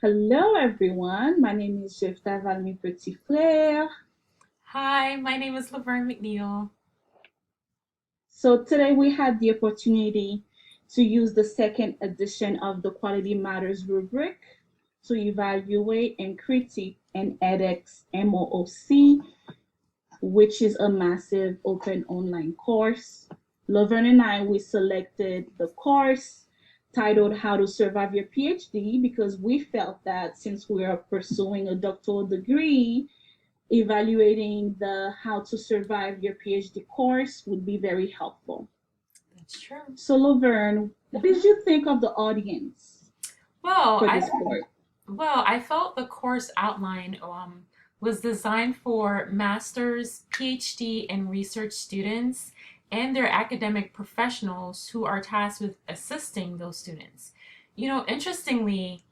Hello, everyone. My name is Petit-Frere. Hi, my name is L.McNeil. So today we had the opportunity to use the second edition of the Quality Matters rubric to evaluate and critique an edX MOOC, which is a massive open online course. Laverne and I, we selected the course titled How to Survive Your PhD because we felt that since we are pursuing a doctoral degree, evaluating the How to Survive Your PhD course would be very helpful. That's true. So, Laverne, what did hmm you think of the audience Well, for I this course? I felt the course outline was designed for master's, PhD, and research students and their academic professionals who are tasked with assisting those students. Interestingly,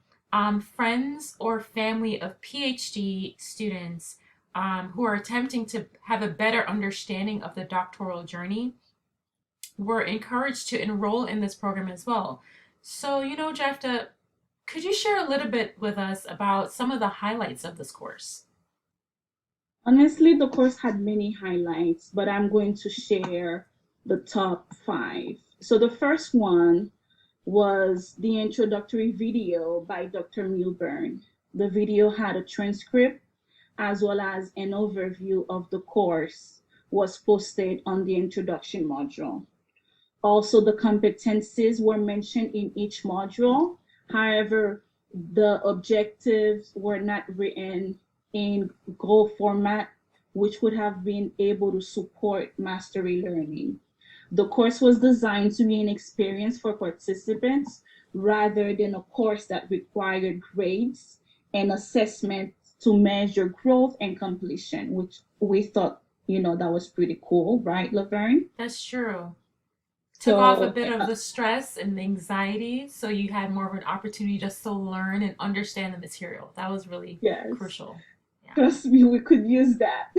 friends or family of PhD students who are attempting to have a better understanding of the doctoral journey were encouraged to enroll in this program as well. So, Jefta, could you share a little bit with us about some of the highlights of this course? Honestly, the course had many highlights, but I'm going to share the top five. So, the first one was the introductory video by Dr. Milburn. The video had a transcript as well as an overview of the course was posted on the introduction module. Also, the competencies were mentioned in each module. However, the objectives were not written in goal format, which would have been able to support mastery learning. The course was designed to be an experience for participants rather than a course that required grades and assessment to measure growth and completion, which we thought, that was pretty cool, right, Laverne? That's true. Took off a So bit of the stress and the anxiety, so you had more of an opportunity just to learn and understand the material. That was really yes, crucial. Yeah. trust me, we could use that.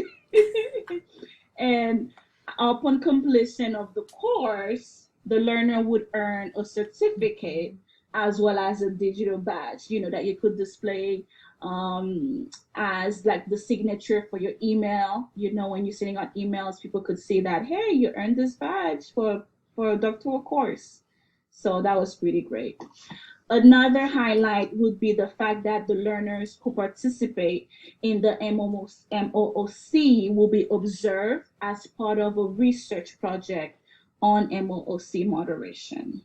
And upon completion of the course, the learner would earn a certificate as well as a digital badge, that you could display as like the signature for your email. When you're sending out emails, people could see that, hey, you earned this badge for a doctoral course. So that was pretty great. Another highlight would be the fact that the learners who participate in the MOOC will be observed as part of a research project on MOOC moderation.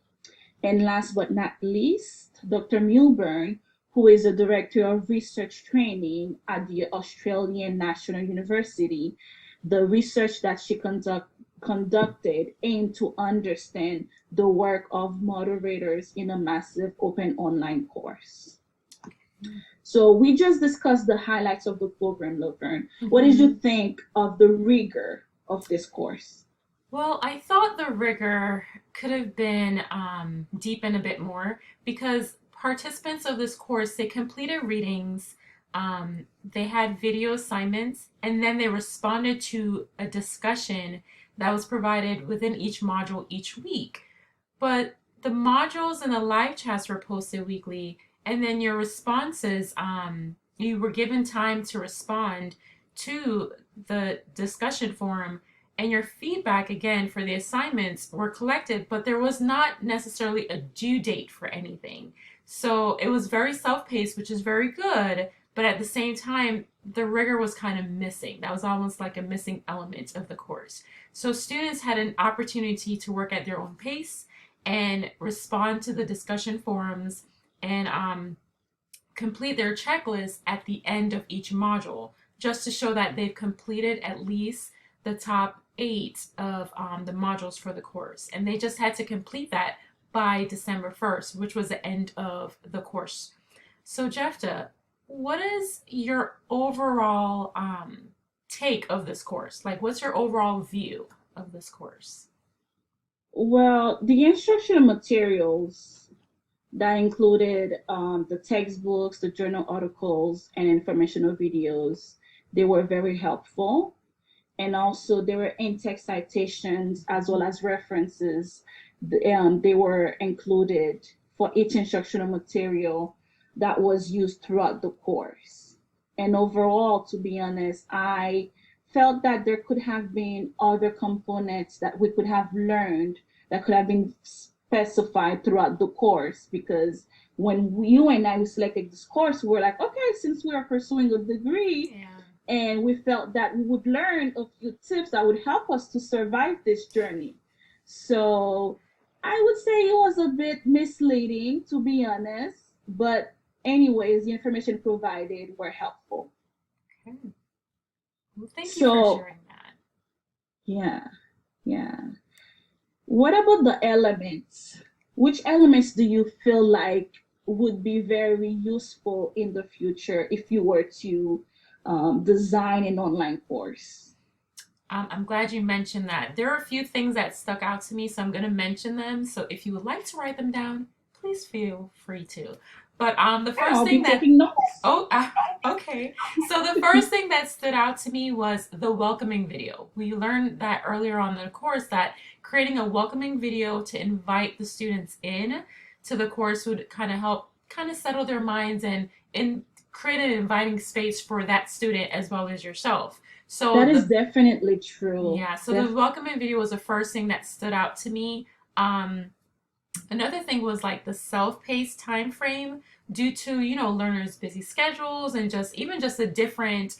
And last but not least, Dr. Milburn, who is the Director of Research Training at the Australian National University, the research that she conducted aimed to understand the work of moderators in a massive open online course. So we just discussed the highlights of the program, Laverne. What did hmm you think of the rigor of this course? Well, I thought the rigor could have been deepened a bit more because participants of this course they completed readings, they had video assignments, and then they responded to a discussion that was provided within each module each week. But the modules and the live chats were posted weekly, and then your responses, you were given time to respond to the discussion forum, and your feedback again for the assignments were collected, but there was not necessarily a due date for anything. So it was very self-paced, which is very good, but at the same time, the rigor was kind of missing. That was almost like a missing element of the course. So students had an opportunity to work at their own pace and respond to the discussion forums and complete their checklist at the end of each module, just to show that they've completed at least the top eight of the modules for the course. And they just had to complete that by December 1st, which was the end of the course. So, Jefta, what is your overall take of this course? Like, what's your overall view of this course? Well, the instructional materials that included the textbooks, the journal articles, and informational videos, they were very helpful. And also, there were in-text citations as well as references. They were included for each instructional material that was used throughout the course. And overall, to be honest, I felt that there could have been other components that we could have learned that could have been specified throughout the course, because when you and I selected this course, we were like, okay, since we are pursuing a degree, Yeah. and we felt that we would learn a few tips that would help us to survive this journey. So I would say it was a bit misleading, to be honest, but anyways, the information provided were helpful. Okay. Well, thank you for So sharing that. yeah, yeah. What about the elements? Which elements do you feel like would be very useful in the future if you were to design an online course? I'm glad you mentioned that. There are a few things that stuck out to me, so I'm going to mention them. So if you would like to write them down, please feel free to. But the Yeah, first I'll thing be that taking notes. oh okay. So the first thing that stood out to me was the welcoming video. We learned that earlier on in the course that creating a welcoming video to invite the students in to the course would kind of help kind of settle their minds and create an inviting space for that student as well as yourself. So That is the definitely true. yeah, so the welcoming video was the first thing that stood out to me. Um, Another thing was like the self-paced time frame due to, learners' busy schedules and just even just the different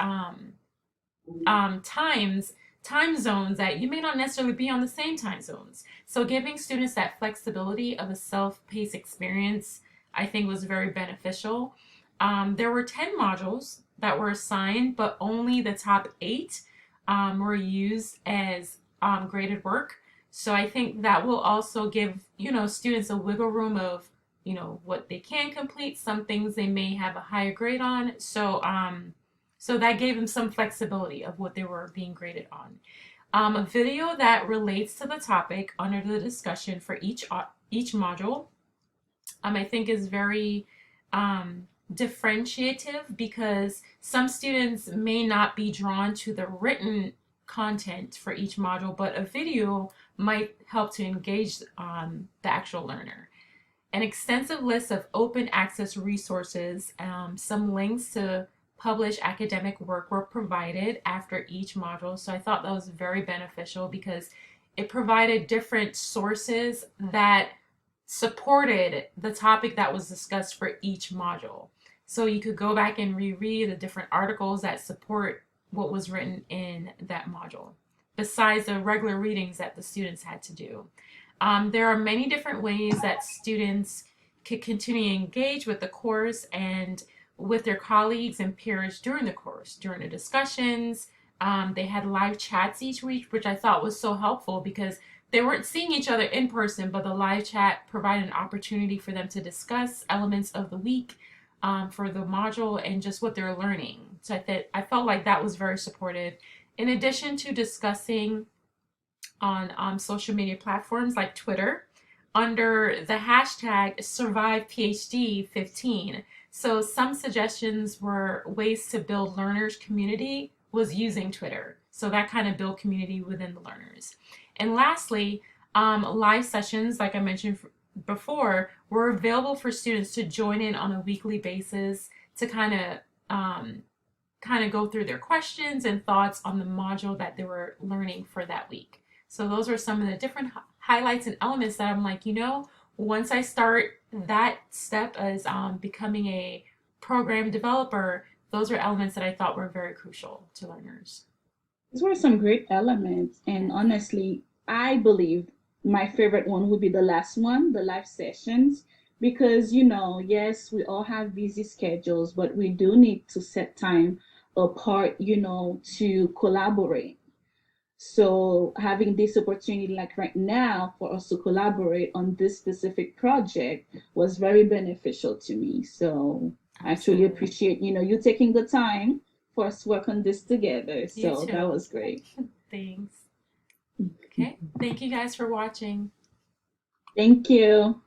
times, time zones that you may not necessarily be on the same time zones. So giving students that flexibility of a self-paced experience, I think was very beneficial. There were 10 modules that were assigned, but only the top 8 were used as graded work. So I think that will also give, students a wiggle room of, what they can complete. Some things they may have a higher grade on. So that gave them some flexibility of what they were being graded on. A video that relates to the topic under the discussion for each module, I think is very differentiative because some students may not be drawn to the written content for each module, but a video might help to engage the actual learner. An extensive list of open access resources, some links to published academic work were provided after each module. So I thought that was very beneficial because it provided different sources that supported the topic that was discussed for each module. So you could go back and reread the different articles that support what was written in that module, besides the regular readings that the students had to do. There are many different ways that students could continue to engage with the course and with their colleagues and peers during the course, during the discussions. They had live chats each week, which I thought was so helpful because they weren't seeing each other in person, but the live chat provided an opportunity for them to discuss elements of the week for the module and just what they're learning. So I felt like that was very supportive. In addition to discussing on social media platforms like Twitter under the hashtag SurvivePhD15. So some suggestions were ways to build learners community was using Twitter. So that kind of built community within the learners. And lastly, live sessions, like I mentioned before, were available for students to join in on a weekly basis to kind of go through their questions and thoughts on the module that they were learning for that week. So those are some of the different highlights and elements that I'm like, once I start that step as becoming a program developer, those are elements that I thought were very crucial to learners. These were some great elements, and Yes. honestly, I believe my favorite one would be the last one, the live sessions, because yes, we all have busy schedules, but we do need to set time apart, to collaborate. So having this opportunity like right now for us to collaborate on this specific project was very beneficial to me. So I truly Absolutely. appreciate, you taking the time for us to work on this together. You So that too. was great. Thanks. Okay. Thank you guys for watching. Thank you.